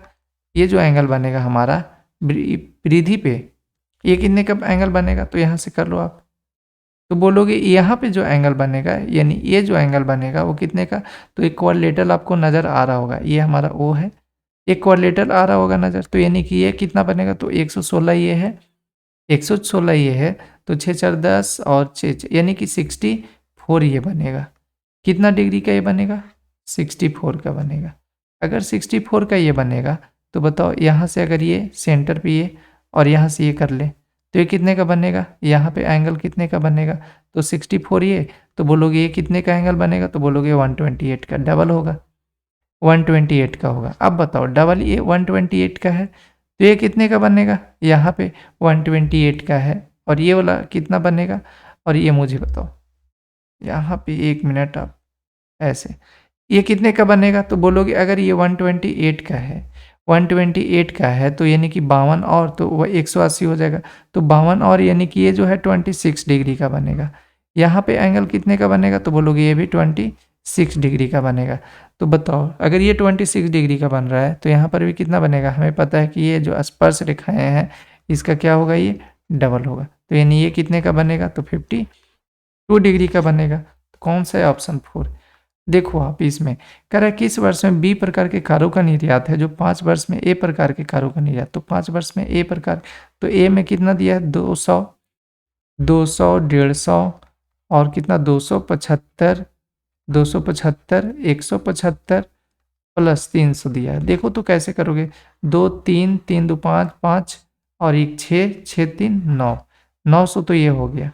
ये जो एंगल बनेगा हमारा परिधि पे, ये कितने का एंगल बनेगा, तो यहाँ से कर लो आप, तो बोलोगे यहाँ पे जो एंगल बनेगा यानी ये जो एंगल बनेगा वो कितने का, तो एक क्वाड्रिलेटरल आपको नज़र आ रहा होगा, ये हमारा ओ है, एक क्वाड्रिलेटरल आ रहा होगा नज़र, तो यानी कि ये कितना बनेगा, तो 116 ये है, 116 ये है, तो 6 4 10 और 6 यानी कि 64 ये बनेगा। कितना डिग्री का ये बनेगा, 64 का बनेगा। अगर 64 का ये बनेगा तो बताओ यहाँ से अगर ये सेंटर पे ये और यहाँ से ये कर ले तो ये कितने का बनेगा, यहाँ पे एंगल कितने का बनेगा, तो 64 ये, तो बोलोगे ये कितने का एंगल बनेगा, तो बोलोगे 128 का, डबल होगा, 128 का होगा। अब बताओ डबल ये 128 का है तो ये कितने का बनेगा, यहाँ पे 128 का है, और ये वाला कितना बनेगा, और ये मुझे बताओ, यहाँ पे 1 मिनट आप ऐसे, ये कितने का बनेगा, तो बोलोगे अगर ये 128 का है, 128 का है तो यानी कि 52 और, तो वह 180 हो जाएगा, तो 52 और यानी कि ये जो है 26 डिग्री का बनेगा। यहाँ पे एंगल कितने का बनेगा, तो बोलोगे ये भी 26 डिग्री का बनेगा। तो बताओ अगर ये 26 डिग्री का बन रहा है तो यहाँ पर भी कितना बनेगा, हमें पता है कि ये जो स्पर्श रेखाएं हैं इसका क्या होगा, ये डबल होगा, तो यानी ये कितने का बनेगा, तो 52 डिग्री का बनेगा। तो कौन सा है, ऑप्शन 4। देखो आप इसमें कह रहा है किस वर्ष में बी प्रकार के कारों का निर्यात है जो 5 वर्ष में ए प्रकार के कारों का निर्यात, तो 5 वर्ष में ए प्रकार, तो ए में कितना दिया है 200, 200 150 और कितना 275, 275 175 प्लस 300 दिया है। देखो तो कैसे करोगे, 2 3 3 2 5 5 और 1 6 6 3 9, 900 तो ये हो गया,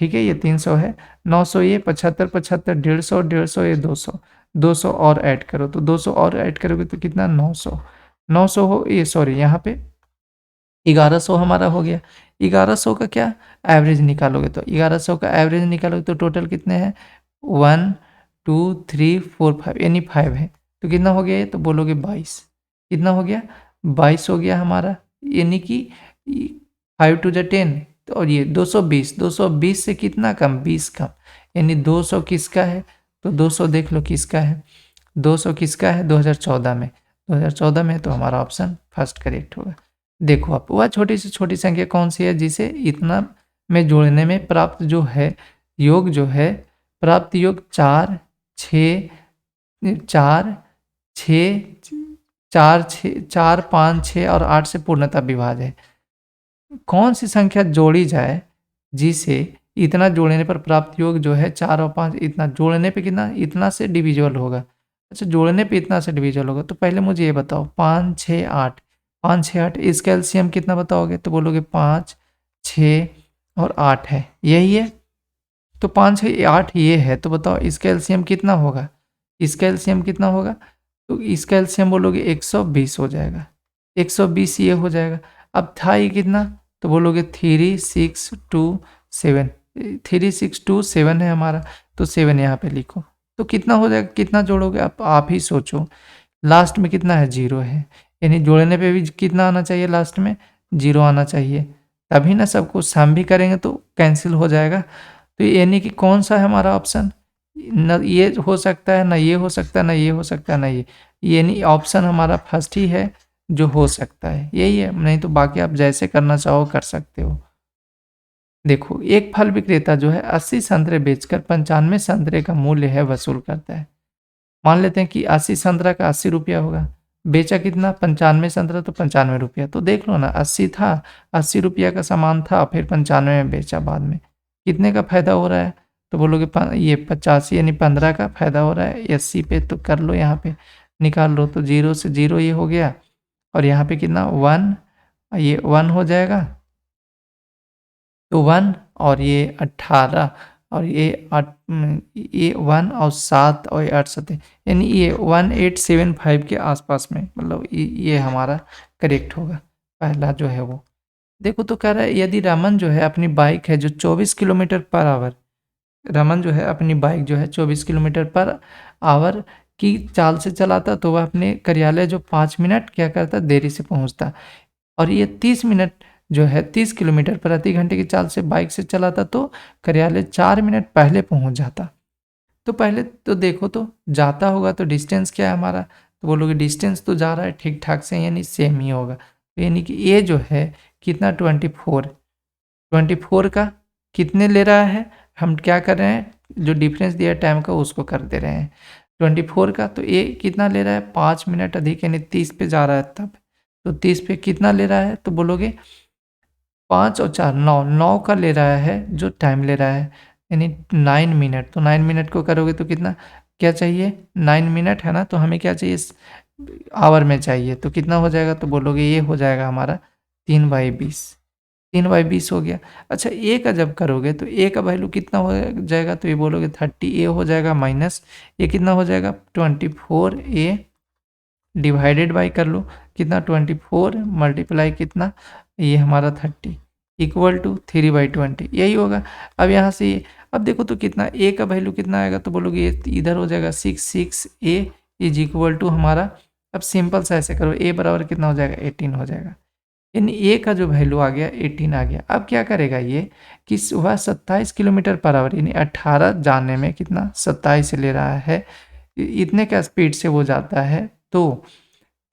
ठीक है, ये 300 है, 900 ये 75 75 150 150 ये 200, 200 और ऐड करो, तो 200 और ऐड करोगे तो कितना 900, 900 हो ये सॉरी यहाँ पे 1100 हमारा हो गया। 1100 का क्या एवरेज निकालोगे, तो 1100 का एवरेज निकालोगे तो टोटल कितने हैं 1 2 3 4 5 यानी 5 है, तो कितना हो गया ये, तो बोलोगे 22, कितना हो गया 22 हो गया हमारा, यानी कि 5 टू ज 10, तो और ये 220, 220 से कितना कम 20 कम, यानी 200 किसका है, तो 200 देख लो किसका है, 200 किसका है 2014 में, 2014 में, तो हमारा ऑप्शन फर्स्ट करेक्ट होगा। देखो आप वह छोटी से छोटी संख्या कौन सी है जिसे इतना में जोड़ने में प्राप्त जो है योग जो है प्राप्त योग 4 6 4 6 4 6 4 5 6 और 8 से पूर्णतः विभाज्य है। कौन सी संख्या जोड़ी जाए जिसे इतना जोड़ने पर प्राप्त योग जो है 4 और 5, इतना जोड़ने पे कितना इतना से डिविजिबल होगा। अच्छा जोड़ने पे इतना से डिविजिबल होगा, तो पहले मुझे ये बताओ 5 6 8, 5 6 8 इसका एलसीएम कितना बताओगे, तो बोलोगे 5 6 और 8 है, यही है, तो 5 6 8 ये है, तो बताओ इसका एलसीएम कितना होगा, इसका एलसीएम कितना होगा, तो इसका एलसीएम बोलोगे 120 हो जाएगा, 120 ये हो जाएगा। अब था ये कितना, तो बोलोगे 3 6 2 7, 3 6 2 7 है हमारा, तो 7 यहाँ पे लिखो, तो कितना हो जाएगा, कितना जोड़ोगे आप ही सोचो, लास्ट में कितना है 0 है, यानी जोड़ने पे भी कितना आना चाहिए लास्ट में 0 आना चाहिए, तभी ना सबको सम भी करेंगे तो कैंसिल हो जाएगा। तो यानी कि कौन सा है हमारा ऑप्शन, न ये हो सकता है, ना ये हो सकता है, ना ये हो सकता है, ना ये, यानी ऑप्शन हमारा फर्स्ट ही है जो हो सकता है, यही है, नहीं तो बाकी आप जैसे करना चाहो कर सकते हो। देखो एक फल विक्रेता जो है 80 संतरे बेचकर 95 संतरे का मूल्य है वसूल करता है। मान लेते हैं कि 80 संतरा का 80 रुपया होगा, बेचा कितना 95 संतरा, तो 95 रुपया, तो देख लो ना 80 था, 80 रुपया का सामान था, फिर 95 में बेचा बाद में, कितने का फायदा हो रहा है, तो बोलोगे ये 85 यानी 15 का फायदा हो रहा है 80 पे, तो कर लो यहाँ पे निकाल लो, तो 0 से 0 ये हो गया, और यहाँ पे कितना 1, ये 1 हो जाएगा, तो 1 और ये 18 और ये 1 और 7 और 8 7, यानी ये 1875 के आसपास में, मतलब ये हमारा करेक्ट होगा पहला जो है वो। देखो तो कह रहा है यदि रमन जो है अपनी बाइक है जो 24 किलोमीटर पर आवर, रमन जो है अपनी बाइक जो है 24 किलोमीटर पर आवर की चाल से चलाता, तो वह अपने कार्यालय जो 5 मिनट क्या करता देरी से पहुंचता, और ये 30 मिनट जो है 30 किलोमीटर प्रति घंटे की चाल से बाइक से चलाता, तो कार्यालय 4 मिनट पहले पहुंच जाता। तो पहले तो देखो तो जाता होगा तो डिस्टेंस क्या है हमारा, तो बोलोगे डिस्टेंस तो जा रहा है ठीक ठाक से, यानी सेम ही होगा, तो यानी कि ये जो है कितना 24 का कितने ले रहा है, हम क्या कर रहे हैं जो डिफरेंस दिया टाइम का उसको कर दे रहे हैं 24 का, तो ये कितना ले रहा है 5 मिनट अधिक, यानी 30 पे जा रहा है तब, तो 30 पे कितना ले रहा है, तो बोलोगे 5 और 4 9, 9 का ले रहा है जो टाइम ले रहा है, यानी 9 मिनट, तो 9 मिनट को करोगे तो कितना क्या चाहिए 9 मिनट है ना, तो हमें क्या चाहिए आवर में चाहिए, तो कितना हो जाएगा, तो बोलोगे ये हो जाएगा हमारा 3/20, 3/20 हो गया। अच्छा ए का जब करोगे तो ए का वैल्यू कितना हो जाएगा, तो ये बोलोगे 30 ए हो जाएगा माइनस ये कितना हो जाएगा 24 ए डिवाइडेड बाई कर लो कितना 24 मल्टीप्लाई कितना ये हमारा 30 इक्वल टू 3/20 यही होगा। अब यहाँ से अब देखो तो कितना ए का वैल्यू कितना आएगा, तो बोलोगे ये इधर हो जाएगा 6 ए इज इक्वल टू हमारा, अब सिंपल सा ऐसे करो ए बराबर कितना हो जाएगा 18 हो जाएगा, यानी ए का जो वैल्यू आ गया 18 आ गया। अब क्या करेगा ये कि वह 27 किलोमीटर पर आवर यानी 18 जाने में कितना 27 ले रहा है, इतने का स्पीड से वो जाता है, तो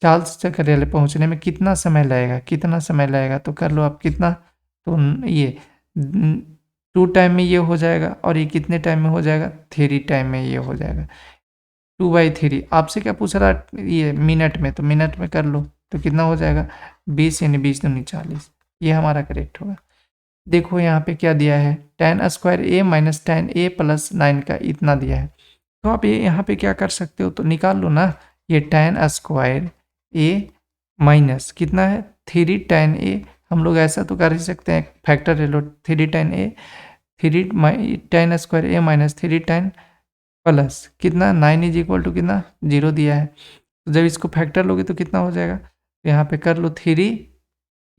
चार्ल्स कार्यालय पहुंचने में कितना समय लगेगा, कितना समय लगेगा, तो कर लो आप कितना, तो ये 2 टाइम में ये हो जाएगा, और ये कितने टाइम में हो जाएगा 3 टाइम में ये हो जाएगा 2/3। आपसे क्या पूछ रहा है ये मिनट में, तो मिनट में कर लो, तो कितना हो जाएगा 20 यानी 20 दूनी 40, ये हमारा करेक्ट होगा। देखो यहाँ पे क्या दिया है tan square a minus tan a plus 9 का इतना दिया है, तो आप ये यहाँ पे क्या कर सकते हो, तो निकाल लो ना, ये tan स्क्वायर ए माइनस कितना है 3 tan ए, हम लोग ऐसा तो कर ही सकते हैं, फैक्टर ले लो 3 tan ए, 3 tan स्क्वायर ए माइनस 3 tan प्लस कितना 9 इज इक्वल टू कितना 0 दिया है। तो जब इसको फैक्टर लोगे तो कितना हो जाएगा, यहाँ पे कर लो 3,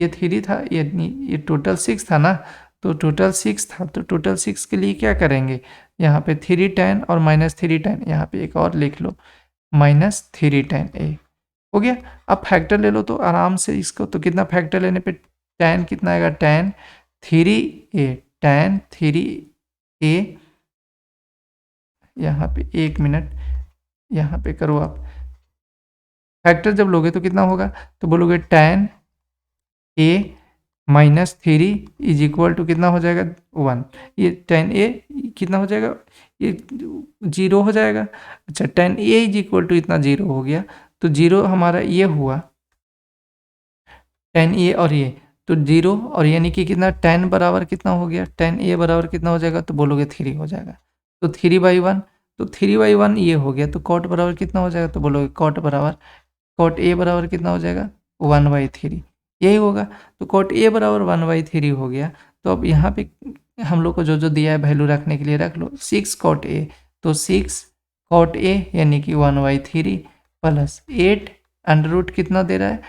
ये 3 था, ये टोटल 6 था ना, तो टोटल 6 था, तो टोटल 6 के लिए क्या करेंगे, यहाँ पे 3 tan और माइनस 3 tan, यहाँ पे एक और लिख लो माइनस 3 tan ए हो गया। अब फैक्टर ले लो तो आराम से इसको, तो कितना फैक्टर लेने पे tan कितना आएगा tan 3a, यहाँ पे 1 मिनट, यहाँ पे करो आप फैक्टर जब लोगे तो कितना होगा, तो बोलोगे tan a minus 3 is equal to कितना हो जाएगा 1, ये tan a कितना हो जाएगा, ये 0 हो जाएगा। अच्छा tan a is equal to इतना 0 हो गया, तो 0 हमारा ये हुआ tan a और ये, तो 0 और यानी कि कितना tan बराबर कितना हो गया, tan a बराबर कितना हो जाएगा, तो बोलोगे 3 हो जाएगा, तो 3/1, तो 3/1 ये हो गया, तो cot बराबर कितना हो जाएगा, तो बोलोगे cot बराबर cot a बराबर कितना हो जाएगा 1/3, यही होगा। तो cot a बराबर 1/3 हो गया। तो अब यहाँ पे हम लोग को जो जो दिया है वैल्यू रखने के लिए रख लो, 6 cot a, तो 6 cot a यानी कि 1/3 प्लस 8 अंडर रूट कितना दे रहा है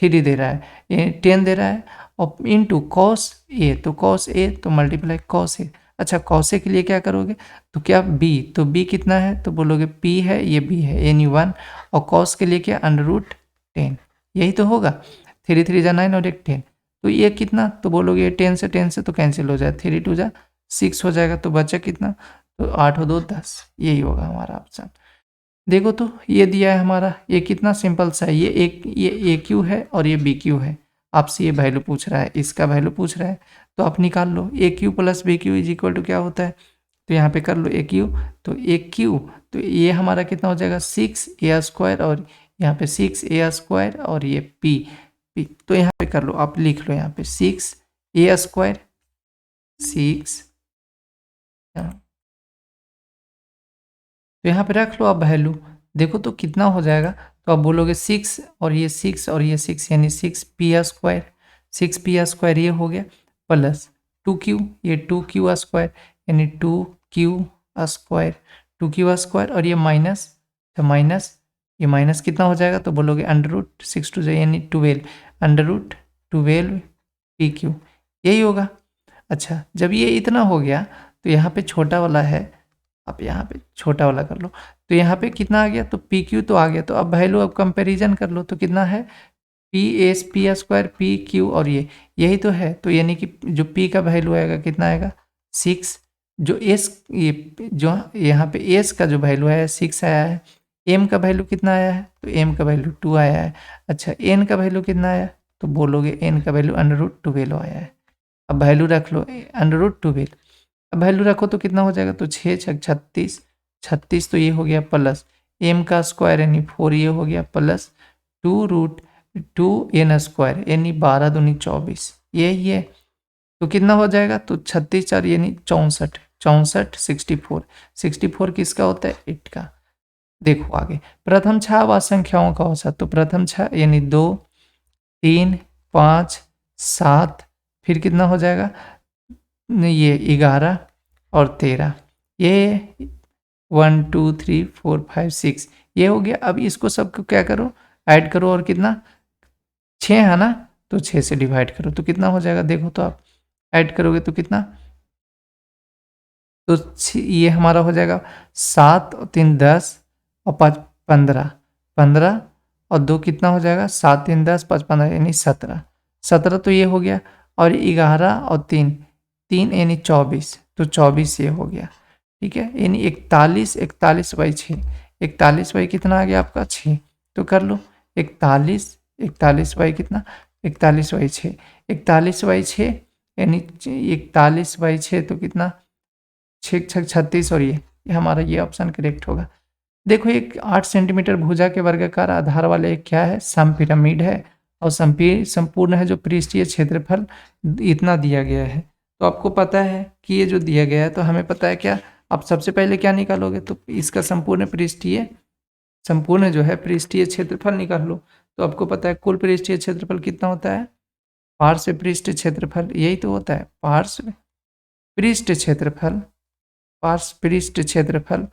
3 दे रहा है, ये 10 दे रहा है, और इंटू cos a, तो cos a तो मल्टीप्लाई cos a। अच्छा cos a के लिए क्या करोगे, तो क्या b, तो b कितना है, तो बोलोगे p है, ये b है यानी 1, और cos के लिए क्या अंडर रूट 10, यही तो होगा, 3 3 जा 9 और 1 10, तो ये कितना, तो बोलोगे 10 से तो कैंसिल हो जाए, 3 2 जा 6 हो जाएगा, तो बचा कितना, तो 8 और 2 10, यही होगा हमारा ऑप्शन। देखो तो ये दिया है हमारा, ये कितना सिंपल सा है, ये ए क्यू है और ये बी क्यू है, आपसे ये वैल्यू पूछ रहा है, इसका वैल्यू पूछ रहा है, तो आप निकाल लो A Q plus B Q is equal to क्या होता है, तो यहाँ पे कर लो ए क्यू, तो ए क्यू तो ये हमारा कितना हो जाएगा 6a² और यहाँ पे 6a² और ये p, तो यहाँ पे कर लो, आप लिख लो यहाँ पे 6a², 6, तो यहाँ पे रख लो आप वैल्यू, देखो तो कितना हो जाएगा, तो आप बोलोगे 6 और ये 6 और ये 6 यानी 6p², 6p² ये हो गया, प्लस 2q, ये 2q² यानी 2q², 2q² और ये माइनस, तो माइनस, ये माइनस कितना हो जाएगा, तो बोलोगे अंडर रूट 6 2 यानी 12, अंडर रूट 12 pq, यही होगा। अच्छा जब ये इतना हो गया, तो यहाँ पे छोटा वाला है, आप यहाँ पे छोटा वाला कर लो, तो यहाँ पे कितना आ गया, तो पी क्यू तो आ गया, तो अब वैल्यू अब कंपैरिजन कर लो, तो कितना है p² pq और ये यही तो है, तो यानी कि जो p का वैल्यू आएगा कितना आएगा 6, जो s ये जो यहाँ पे s का जो वैल्यू आया है 6 आया है, m का वैल्यू कितना आया है, तो m का वैल्यू 2 आया है। अच्छा n का वैल्यू कितना आया, तो बोलोगे n का वैल्यू अंडर रूट 12 आया है। अब वैल्यू रख लो अंडर रूट 12, अब वैल्यू रखो तो कितना हो जाएगा, तो 6 6 36, 36 तो ये हो गया प्लस m का स्क्वायर यानी 4 ये हो गया, प्लस 2√2n² यानी 12 दूनी 24, ये तो कितना हो जाएगा, तो 36 4 यानी 64, 64 64 किसका होता है 8 का। देखो आगे प्रथम 6 व संख्याओं का औसत, तो प्रथम 6 यानी 2 3 5 7, फिर कितना हो जाएगा, ये 11 और 13, ये 1 2 3 4 5 6 ये हो गया। अब इसको सबको क्या करो ऐड करो, और कितना 6 है ना, तो 6 से डिवाइड करो, तो कितना हो जाएगा, देखो तो आप ऐड करोगे तो कितना, तो ये हमारा हो जाएगा 7 और 3 10 और 5 15, 15 और 2 कितना हो जाएगा 7 3 10 5 15 यानी 17, 17 तो ये हो गया, और 11 और 3 3 यानी 24, तो 24 ये हो गया, ठीक है, यानी 41 41/6, 41 बाई कितना आ गया आपका 6, तो कर लो 41 41 बाई कितना 41/6, 41/6 यानी 41/6 तो कितना 6 6 36, और ये हमारा ये ऑप्शन करेक्ट होगा। देखो एक 8 सेंटीमीटर भुजा के वर्गाकार आधार वाले एक क्या है समपिरामिड है, और संपूर्ण है जो पृष्ठीय क्षेत्रफल इतना दिया गया है, तो आपको पता है कि ये जो दिया गया है, तो हमें पता है क्या, आप सबसे पहले क्या निकालोगे, तो इसका संपूर्ण पृष्ठीय संपूर्ण जो है पृष्ठीय क्षेत्रफल निकाल लो। तो आपको पता है कुल पृष्ठीय क्षेत्रफल कितना होता है, पार्श्व पृष्ठ क्षेत्रफल, यही तो होता है पार्श्व पृष्ठ क्षेत्रफल, पार्श्व पृष्ठ क्षेत्रफल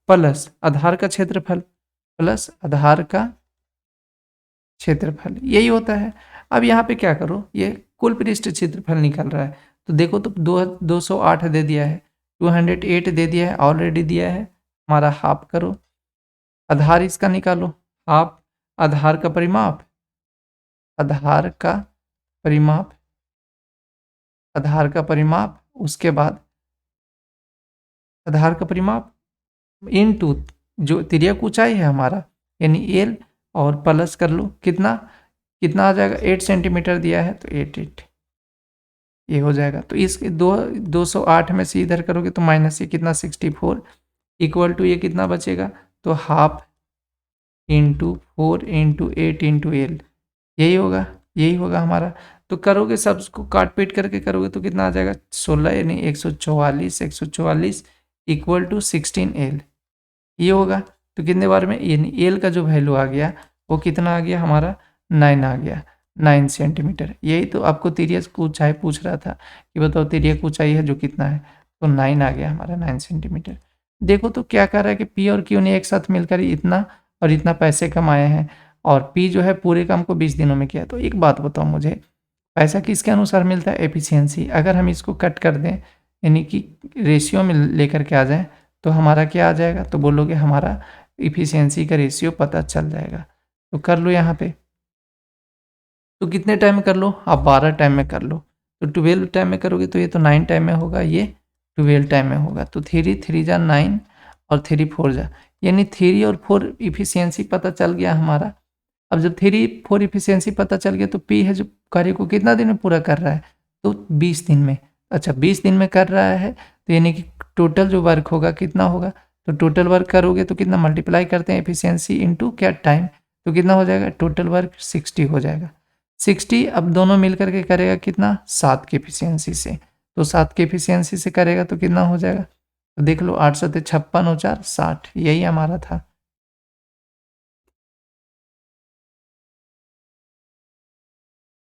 प्लस आधार का क्षेत्रफल, प्लस आधार का क्षेत्रफल, यही होता है। अब यहाँ पे क्या करो, ये कुल पृष्ठ क्षेत्रफल निकल रहा है, तो देखो तो 208 दे दिया है, 208 दे दिया है, ऑलरेडी दिया है, हमारा हाफ करो, आधार इसका निकालो, हाफ आधार का परिमाप, आधार का परिमाप, आधार का परिमाप, उसके बाद आधार का परिमाप इनटू जो तिर्यक ऊंचाई है हमारा यानी एल, और प्लस कर लो कितना कितना आ जाएगा, 8 सेंटीमीटर दिया है तो 8 ये हो जाएगा। तो इसके 208 में से इधर करोगे तो माइनस ये कितना 64 इक्वल टू ये कितना बचेगा, तो half into 4 into 8 into L, यही होगा हमारा। तो करोगे सबको काट पीट करके करोगे तो कितना आ जाएगा 16 यानी 144 इक्वल टू 16L, ये होगा। तो कितने बार में, यानी एल का जो वैल्यू आ गया वो कितना आ गया हमारा 9 आ गया, 9 सेंटीमीटर। यही तो आपको तिर्यक ऊंचाई पूछ रहा था कि बताओ तिर्यक ऊंचाई है जो कितना है, तो 9 आ गया हमारा 9 सेंटीमीटर। देखो तो क्या कर रहा है कि पी और क्यू ने एक साथ मिलकर इतना और इतना पैसे कमाए हैं, और पी जो है पूरे काम को 20 दिनों में किया। तो एक बात बताओ मुझे, पैसा किसके अनुसार मिलता है, एफिशिएंसी। अगर हम इसको कट कर दें यानी कि रेशियो में लेकर के आ जाएं तो हमारा क्या आ जाएगा, तो बोलोगे हमारा इफिशियंसी का रेशियो पता चल जाएगा। तो कर लो यहाँ पे, तो कितने टाइम में कर लो आप, 12 टाइम में कर लो। तो 12 टाइम में करोगे तो ये तो 9 टाइम में होगा, ये 12 टाइम में होगा। तो 3 जा 9 और 3 4 जा, यानी 3 और 4 इफिशियंसी पता चल गया हमारा। अब जब 3 4 इफिशियंसी पता चल गया तो पी है जो कार्य को कितना दिन में पूरा कर रहा है, तो 20 दिन में। अच्छा 20 दिन में कर रहा है तो यानी कि टोटल जो वर्क होगा कितना होगा, तो टोटल वर्क करोगे तो कितना मल्टीप्लाई करते हैं एफिशिएंसी इनटू क्या टाइम, तो कितना हो जाएगा टोटल वर्क 60 हो जाएगा। 60 अब दोनों मिल करके करेगा कितना 7 की एफिशिएंसी से, तो 7 की एफिशिएंसी से करेगा तो कितना हो जाएगा, तो देख लो 8 7 56 और 4 60, यही हमारा था।